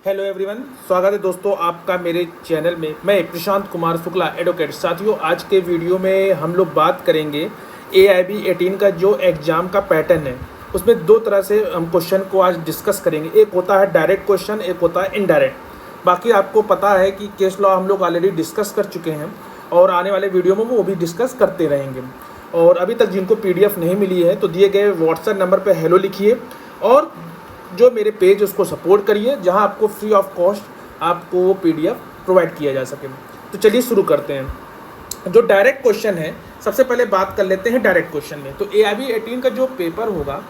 Hello everyone, स्वागत है दोस्तों आपका मेरे चैनल में। मैं प्रशांत कुमार शुक्ला एडवोकेट। साथियों, आज के वीडियो में हम लोग बात करेंगे AIB 18 का जो एग्ज़ाम का पैटर्न है। उसमें दो तरह से हम क्वेश्चन को आज डिस्कस करेंगे। एक होता है डायरेक्ट क्वेश्चन, एक होता है इनडायरेक्ट। बाकी आपको पता है कि केस लॉ हम लोग ऑलरेडी डिस्कस कर चुके हैं और आने वाले वीडियो में वो भी डिस्कस करते रहेंगे। और अभी तक जिनको PDF नहीं मिली है तो दिए गए व्हाट्सएप नंबर पर हेलो लिखिए और जो मेरे पेज उसको सपोर्ट करिए, जहां आपको फ्री ऑफ कॉस्ट आपको वो PDF प्रोवाइड किया जा सके। तो चलिए शुरू करते हैं। जो डायरेक्ट क्वेश्चन है, सबसे पहले बात कर लेते हैं डायरेक्ट क्वेश्चन में। तो AIB 18 का जो पेपर होगा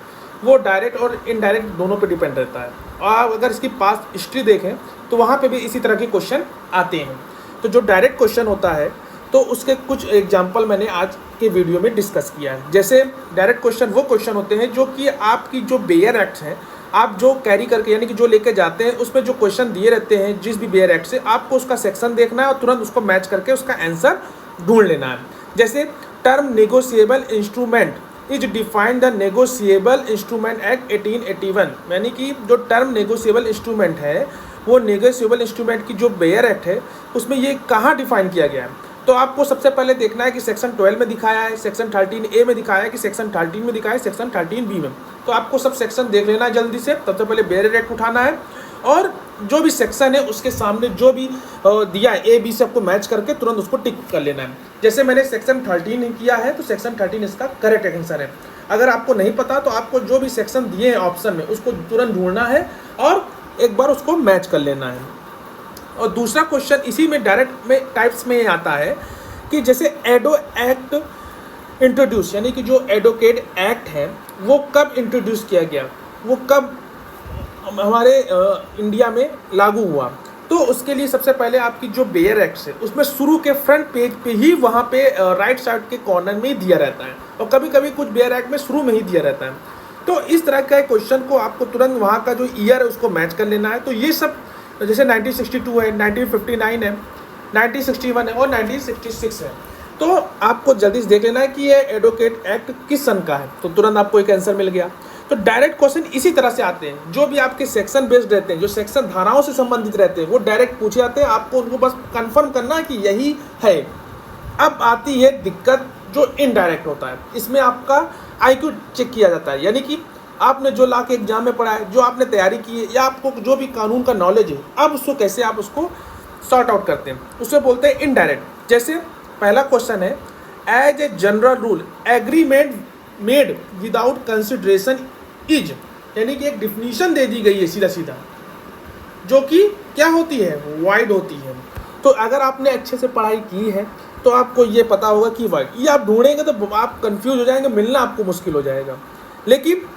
वो डायरेक्ट और इनडायरेक्ट दोनों पे डिपेंड रहता है। और अगर इसकी पास्ट हिस्ट्री देखें तो वहाँ पे भी इसी तरह के क्वेश्चन आते हैं। तो जो डायरेक्ट क्वेश्चन होता है तो उसके कुछ एग्जाम्पल मैंने आज के वीडियो में डिस्कस किया है। जैसे डायरेक्ट क्वेश्चन वो क्वेश्चन होते हैं जो कि आपकी जो बेयर एक्ट है, आप जो कैरी करके यानी कि जो लेके जाते हैं, उसमें जो क्वेश्चन दिए रहते हैं जिस भी बेयर एक्ट से, आपको उसका सेक्शन देखना है और तुरंत उसको मैच करके उसका आंसर ढूंढ लेना है। जैसे term negotiable instrument is defined the negotiable instrument act 1881, यानी कि जो टर्म नेगोशिएबल इंस्ट्रूमेंट है वो नेगोशिएबल इंस्ट्रूमेंट की जो बेयर एक्ट है उसमें ये कहाँ डिफाइन किया गया है। तो आपको सबसे पहले देखना है कि सेक्शन 12 में दिखाया है, सेक्शन 13A में दिखाया है कि सेक्शन 13 में दिखाया है, सेक्शन 13B में। तो आपको सब सेक्शन देख लेना है जल्दी से। सबसे पहले बेयर एक्ट उठाना है और जो भी सेक्शन है उसके सामने जो भी दिया है A B से आपको मैच करके तुरंत उसको टिक कर लेना है। जैसे मैंने सेक्शन 13 किया है तो सेक्शन 13 इसका करेक्ट आंसर है। अगर आपको नहीं पता तो आपको जो भी सेक्शन दिए हैं ऑप्शन में उसको तुरंत ढूंढना है और एक बार उसको मैच कर लेना है। और दूसरा क्वेश्चन इसी में डायरेक्ट में टाइप्स में आता है कि जैसे एडो एक्ट इंट्रोड्यूस, यानी कि जो एडवोकेट एक्ट है वो कब इंट्रोड्यूस किया गया, वो कब हमारे इंडिया में लागू हुआ। तो उसके लिए सबसे पहले आपकी जो बेयर एक्ट है उसमें शुरू के फ्रंट पेज पे ही वहाँ पे राइट साइड के कॉर्नर में ही दिया रहता है और कभी कभी कुछ बेयर एक्ट में शुरू में ही दिया रहता है। तो इस तरह का क्वेश्चन को आपको तुरंत वहाँ का जो ईयर है उसको मैच कर लेना है। तो ये सब जैसे 1962 है, 1959 है, 1961 है और 1966 है। तो आपको जल्दी से देख लेना है कि ये एडवोकेट एक्ट किस सन का है, तो तुरंत आपको एक आंसर मिल गया। तो डायरेक्ट क्वेश्चन इसी तरह से आते हैं, जो भी आपके सेक्शन बेस्ड रहते हैं, जो सेक्शन धाराओं से संबंधित रहते हैं वो डायरेक्ट पूछे जाते हैं। आपको उनको बस कंफर्म करना है कि यही है। अब आती है दिक्कत जो इनडायरेक्ट होता है। इसमें आपका IQ चेक किया जाता है, यानी कि आपने जो ला के एग्जाम में पढ़ा है, जो आपने तैयारी की है या आपको जो भी कानून का नॉलेज है, अब उसको कैसे आप उसको सॉर्ट आउट करते हैं, उसे बोलते हैं इनडायरेक्ट। जैसे पहला क्वेश्चन है, as a general rule agreement made without consideration is, यानी कि एक डिफिनीशन दे दी गई है सीधा सीधा, जो कि क्या होती है, वाइड होती है। तो अगर आपने अच्छे से पढ़ाई की है तो आपको ये पता होगा कि वाइड, ये आप ढूंढेंगे तो आप कंफ्यूज हो जाएंगे, मिलना आपको मुश्किल हो जाएगा। लेकिन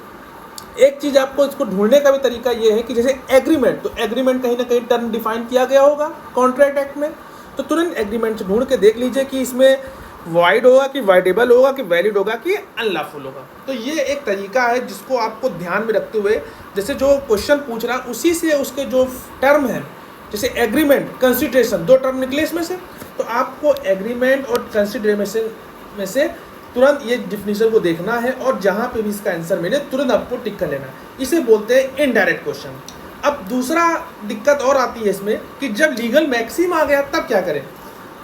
एक चीज़ आपको इसको ढूंढने का भी तरीका ये है कि जैसे एग्रीमेंट, तो एग्रीमेंट कहीं ना कहीं टर्म डिफाइन किया गया होगा कॉन्ट्रैक्ट एक्ट में, तो तुरंत एग्रीमेंट से ढूंढ के देख लीजिए कि इसमें वाइड होगा कि वाइडेबल होगा कि वैलिड होगा कि अनलॉफुल होगा। तो ये एक तरीका है जिसको आपको ध्यान में रखते हुए, जैसे जो क्वेश्चन पूछ रहा है उसी से उसके जो टर्म है, जैसे एग्रीमेंट, कंसिडरेशन, दो टर्म निकले इसमें से, तो आपको एग्रीमेंट और कंसिडरेशन में से तुरंत ये डिफिनीशन को देखना है और जहाँ पे भी इसका आंसर मिले तुरंत आपको टिक कर लेना है। इसे बोलते हैं इनडायरेक्ट क्वेश्चन। अब दूसरा दिक्कत और आती है इसमें कि जब लीगल मैक्सिम आ गया तब क्या करें।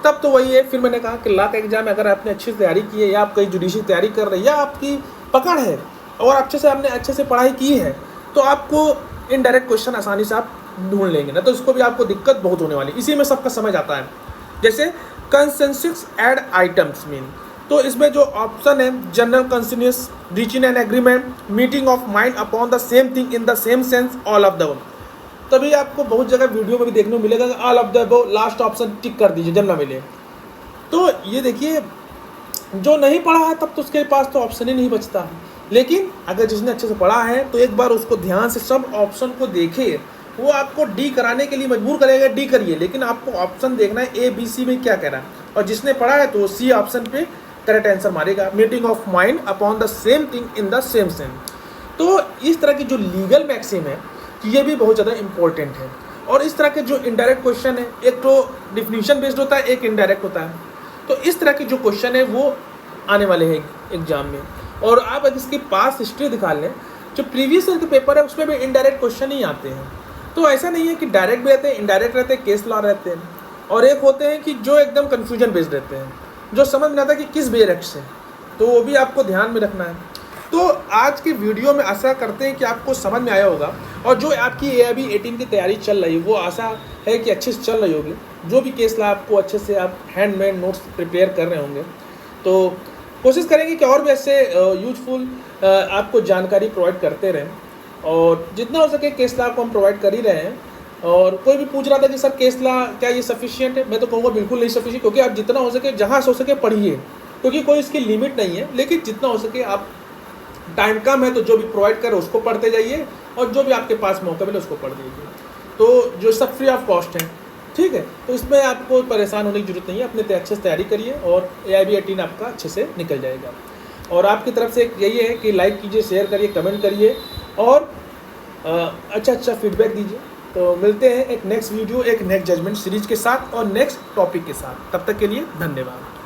तब तो वही है, फिर मैंने कहा कि लॉ का एग्जाम में अगर आपने अच्छी तैयारी की है या आप कहीं जुडिशरी तैयारी कर रहे हैं या आपकी पकड़ है और अच्छे से पढ़ाई की है तो आपको इनडायरेक्ट क्वेश्चन आसानी से आप ढूंढ लेंगे, ना तो इसको भी आपको दिक्कत बहुत होने वाली। इसी में सबका समझ आता है। जैसे कंसेंसस एड आइटम्स मीन, तो इसमें जो ऑप्शन है general consensus, reaching an agreement, meeting of mind upon the same thing in the same sense, all of the above. तभी आपको बहुत जगह वीडियो में भी देखने को मिलेगा कि all of the above, last option tick कर दीजिए जब ना मिले। तो ये देखिए, जो नहीं पढ़ा है तब तो उसके पास तो ऑप्शन ही नहीं बचता है। लेकिन अगर जिसने अच्छे से पढ़ा है तो एक बार उसको ध्यान से सब ऑप्शन को देखे, वो आपको डी कराने के लिए मजबूर करेगा, डी करिए, लेकिन आपको ऑप्शन देखना है A B C में क्या कह रहा है। और जिसने पढ़ा है तो C ऑप्शन पे करेक्ट आंसर मारेगा, meeting of mind upon the same thing in the same sense. तो इस तरह की जो लीगल मैक्सिम है ये भी बहुत ज़्यादा इंपॉर्टेंट है। और इस तरह के जो इनडायरेक्ट क्वेश्चन है, एक तो डिफिनीशन बेस्ड होता है, एक इनडायरेक्ट होता है। तो इस तरह के जो क्वेश्चन है वो आने वाले हैं एग्जाम में। और आप अगर इसकी पास हिस्ट्री दिखा लें, जो प्रीवियस ईयर के पेपर है उसमें भी इनडायरेक्ट क्वेश्चन ही आते हैं। तो ऐसा नहीं है कि डायरेक्ट भी रहते हैं, इनडायरेक्ट रहते हैं, केस लॉ रहते हैं, और एक होते हैं कि जो एकदम कन्फ्यूजन बेस्ड रहते हैं, जो समझ में आता है कि किस बेयर एक्ट से, तो वो भी आपको ध्यान में रखना है। तो आज की वीडियो में आशा करते हैं कि आपको समझ में आया होगा, और जो आपकी AIB 18 की तैयारी चल रही है वो आशा है कि अच्छे से चल रही होगी। जो भी केस लॉ आपको अच्छे से आप हैंडमेड नोट्स प्रिपेयर कर रहे होंगे, तो कोशिश करेंगे कि और भी ऐसे यूजफुल आपको जानकारी प्रोवाइड करते रहें, और जितना हो सके केस लॉ को हम प्रोवाइड कर ही रहे हैं। और कोई भी पूछ रहा था कि सर केस लॉ क्या ये सफिशिएंट है, मैं तो कहूँगा बिल्कुल नहीं सफिशिएंट, क्योंकि आप जितना हो सके जहाँ से हो सके पढ़िए, क्योंकि कोई इसकी लिमिट नहीं है। लेकिन जितना हो सके आप, टाइम कम है तो जो भी प्रोवाइड करें उसको पढ़ते जाइए, और जो भी आपके पास मौका मिले उसको पढ़ लीजिए। तो जो सब फ्री ऑफ कॉस्ट है, ठीक है, तो इसमें आपको परेशान होने की जरूरत नहीं है। अपने अच्छे से तैयारी करिए और AIB 18 आपका अच्छे से निकल जाएगा। और आपकी तरफ से यही है कि लाइक कीजिए, शेयर करिए, कमेंट करिए, और अच्छा फीडबैक दीजिए। तो मिलते हैं एक नेक्स्ट वीडियो, एक नेक्स्ट जजमेंट सीरीज के साथ और नेक्स्ट टॉपिक के साथ। तब तक के लिए धन्यवाद।